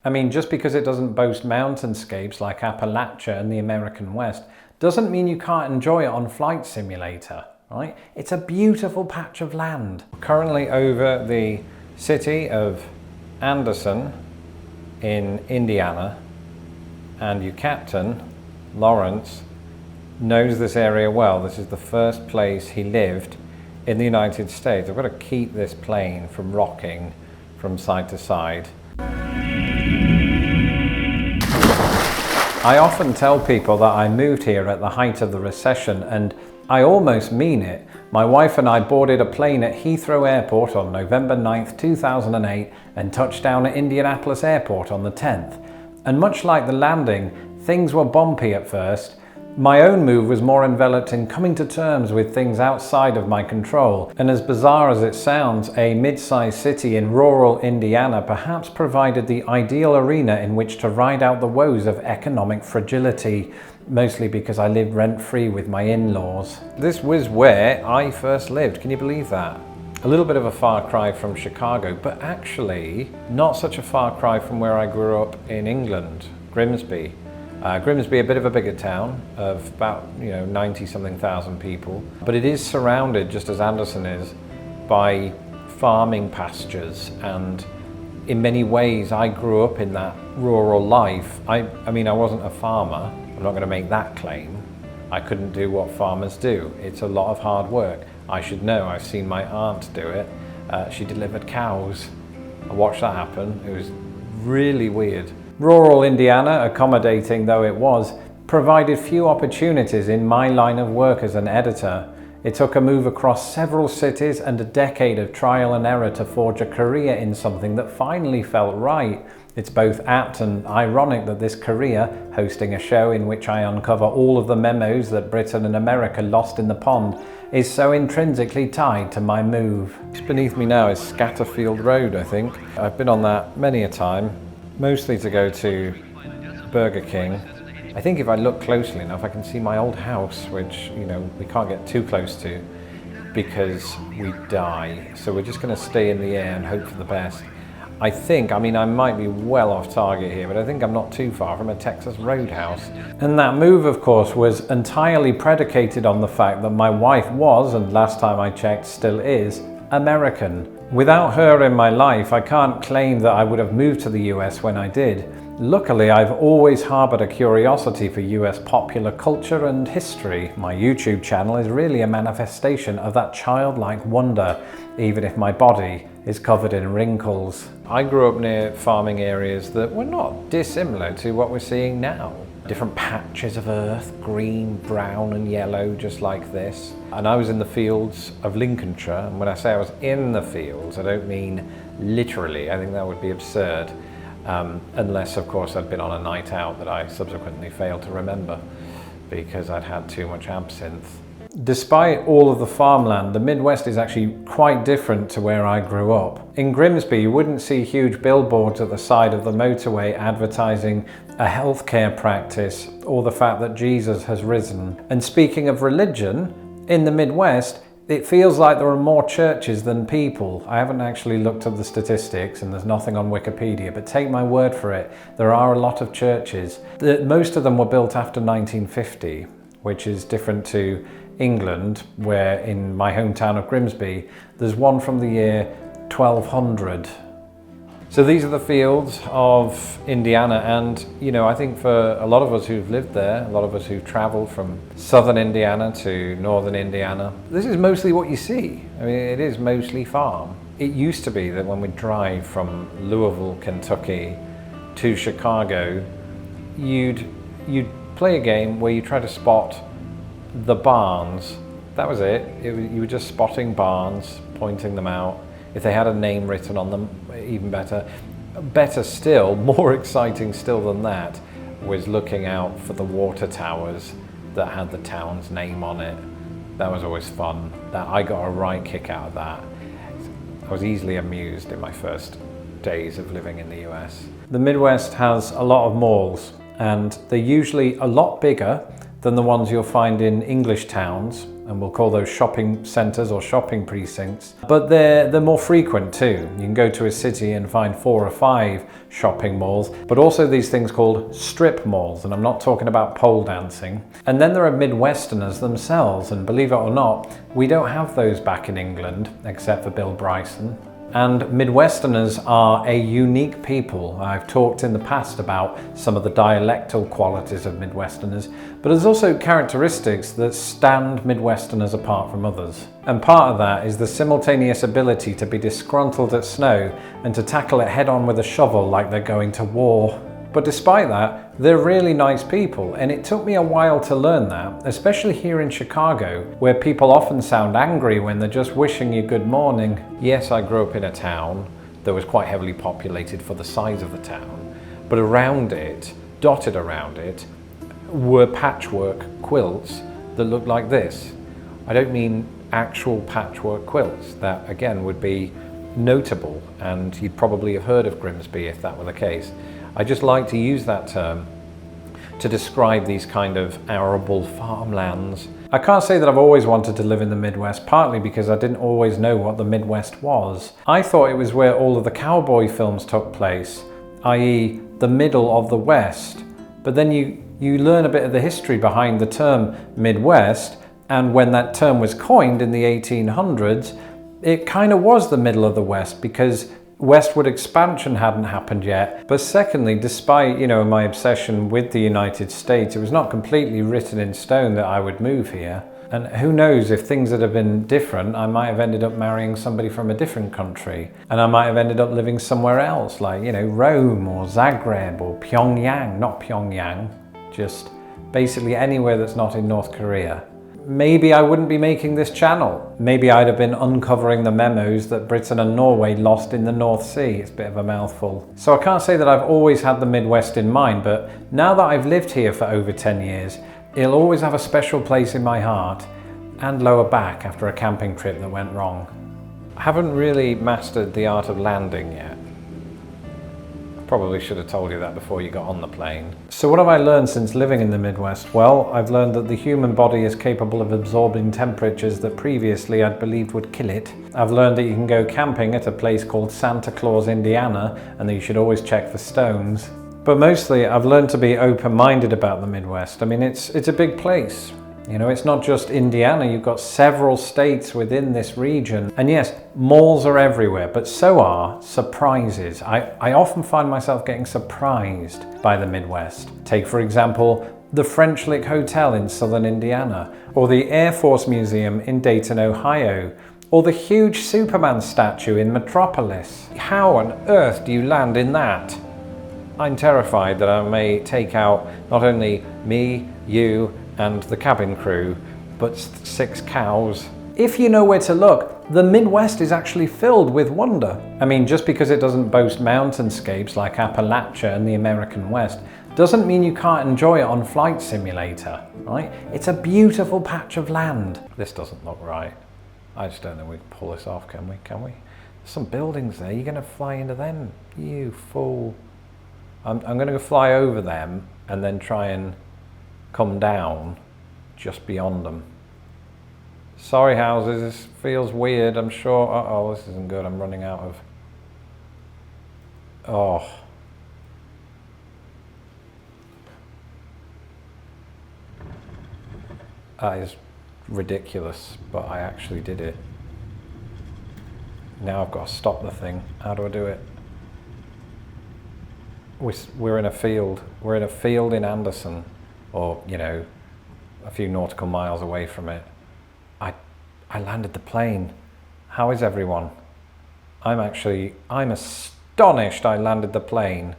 I mean, just because it doesn't boast mountainscapes like Appalachia and the American West doesn't mean you can't enjoy it on Flight Simulator, right? It's a beautiful patch of land. Currently over the city of Anderson in Indiana, and your captain, Lawrence, knows this area well. This is the first place he lived in the United States. I've got to keep this plane from rocking from side to side. I often tell people that I moved here at the height of the recession, and I almost mean it. My wife and I boarded a plane at Heathrow Airport on November 9th, 2008 and touched down at Indianapolis Airport on the 10th. And much like the landing, things were bumpy at first. My own move was more enveloped in coming to terms with things outside of my control. And as bizarre as it sounds, a mid-sized city in rural Indiana perhaps provided the ideal arena in which to ride out the woes of economic fragility, mostly because I lived rent-free with my in-laws. This was where I first lived, can you believe that? A little bit of a far cry from Chicago, but actually not such a far cry from where I grew up in England, Grimsby. Grimsby, a bit of a bigger town of about 90-something thousand people, but it is surrounded, just as Anderson is, by farming pastures, and in many ways I grew up in that rural life. I mean, I wasn't a farmer, I'm not going to make that claim. I couldn't do what farmers do. It's a lot of hard work. I should know, I've seen my aunt do it. She delivered cows. I watched that happen. It was really weird. Rural Indiana, accommodating though it was, provided few opportunities in my line of work as an editor. It took a move across several cities and a decade of trial and error to forge a career in something that finally felt right. It's both apt and ironic that this career, hosting a show in which I uncover all of the memos that Britain and America lost in the pond, is so intrinsically tied to my move. Just beneath me now is Scatterfield Road, I think. I've been on that many a time, mostly to go to Burger King. I think if I look closely enough, I can see my old house, which, we can't get too close to because we die. So we're just going to stay in the air and hope for the best. I might be well off target here, but I think I'm not too far from a Texas Roadhouse. And that move, of course, was entirely predicated on the fact that my wife was, and last time I checked still is, American. Without her in my life, I can't claim that I would have moved to the US when I did. Luckily, I've always harbored a curiosity for US popular culture and history. My YouTube channel is really a manifestation of that childlike wonder, even if my body is covered in wrinkles. I grew up near farming areas that were not dissimilar to what we're seeing now. Different patches of earth, green, brown and yellow, just like this. And I was in the fields of Lincolnshire, and when I say I was in the fields, I don't mean literally. I think that would be absurd. Unless, of course, I'd been on a night out that I subsequently failed to remember because I'd had too much absinthe. Despite all of the farmland, the Midwest is actually quite different to where I grew up. In Grimsby, you wouldn't see huge billboards at the side of the motorway advertising a healthcare practice or the fact that Jesus has risen. And speaking of religion, in the Midwest, it feels like there are more churches than people. I haven't actually looked at the statistics and there's nothing on Wikipedia, but take my word for it, there are a lot of churches. Most of them were built after 1950, which is different to England, where in my hometown of Grimsby, there's one from the year 1200. So these are the fields of Indiana, and I think for a lot of us who've lived there, a lot of us who've traveled from southern Indiana to northern Indiana, this is mostly what you see. I mean, it is mostly farm. It used to be that when we'd drive from Louisville, Kentucky to Chicago, you'd play a game where you try to spot the barns. That was it. You were just spotting barns, pointing them out. If they had a name written on them, even better. Better still, more exciting still than that, was looking out for the water towers that had the town's name on it. That was always fun. I got a right kick out of that. I was easily amused in my first days of living in the US. The Midwest has a lot of malls, and they're usually a lot bigger than the ones you'll find in English towns, and we'll call those shopping centres or shopping precincts. But they're more frequent too. You can go to a city and find 4 or 5 shopping malls, but also these things called strip malls, and I'm not talking about pole dancing. And then there are Midwesterners themselves, and believe it or not, we don't have those back in England, except for Bill Bryson. And Midwesterners are a unique people. I've talked in the past about some of the dialectal qualities of Midwesterners, but there's also characteristics that stand Midwesterners apart from others. And part of that is the simultaneous ability to be disgruntled at snow and to tackle it head on with a shovel like they're going to war. But despite that, they're really nice people, and it took me a while to learn that, especially here in Chicago, where people often sound angry when they're just wishing you good morning. Yes, I grew up in a town that was quite heavily populated for the size of the town, but around it, dotted around it, were patchwork quilts that looked like this. I don't mean actual patchwork quilts. That, again, would be notable, and you'd probably have heard of Grimsby if that were the case. I just like to use that term to describe these kind of arable farmlands. I can't say that I've always wanted to live in the Midwest, partly because I didn't always know what the Midwest was. I thought it was where all of the cowboy films took place, i.e. the middle of the West. But then you learn a bit of the history behind the term Midwest, and when that term was coined in the 1800s, it kind of was the middle of the West because westward expansion hadn't happened yet. But secondly, despite, my obsession with the United States, it was not completely written in stone that I would move here. And who knows, if things had been different, I might have ended up marrying somebody from a different country. And I might have ended up living somewhere else, like, Rome or Zagreb or Pyongyang. Not Pyongyang, just basically anywhere that's not in North Korea. Maybe I wouldn't be making this channel. Maybe I'd have been uncovering the memos that Britain and Norway lost in the North Sea. It's a bit of a mouthful. So I can't say that I've always had the Midwest in mind, but now that I've lived here for over 10 years, it'll always have a special place in my heart and lower back after a camping trip that went wrong. I haven't really mastered the art of landing yet. Probably should have told you that before you got on the plane. So what have I learned since living in the Midwest? Well, I've learned that the human body is capable of absorbing temperatures that previously I'd believed would kill it. I've learned that you can go camping at a place called Santa Claus, Indiana, and that you should always check for stones. But mostly I've learned to be open-minded about the Midwest. I mean, it's a big place. It's not just Indiana, you've got several states within this region. And yes, malls are everywhere, but so are surprises. I often find myself getting surprised by the Midwest. Take, for example, the French Lick Hotel in southern Indiana, or the Air Force Museum in Dayton, Ohio, or the huge Superman statue in Metropolis. How on earth do you land in that? I'm terrified that I may take out not only me, you, and the cabin crew, but 6 cows. If you know where to look, the Midwest is actually filled with wonder. I mean, just because it doesn't boast mountainscapes like Appalachia and the American West, doesn't mean you can't enjoy it on Flight Simulator, right? It's a beautiful patch of land. This doesn't look right. I just don't think we can pull this off, can we? There's some buildings there, you're gonna fly into them, you fool. I'm gonna go fly over them and then try and come down just beyond them. Sorry houses, this feels weird, I'm sure. Uh-oh, this isn't good, I'm running out of... Oh. That is ridiculous, but I actually did it. Now I've got to stop the thing. How do I do it? We're in a field. We're in a field in Anderson, or, a few nautical miles away from it. I landed the plane. How is everyone? I'm astonished I landed the plane.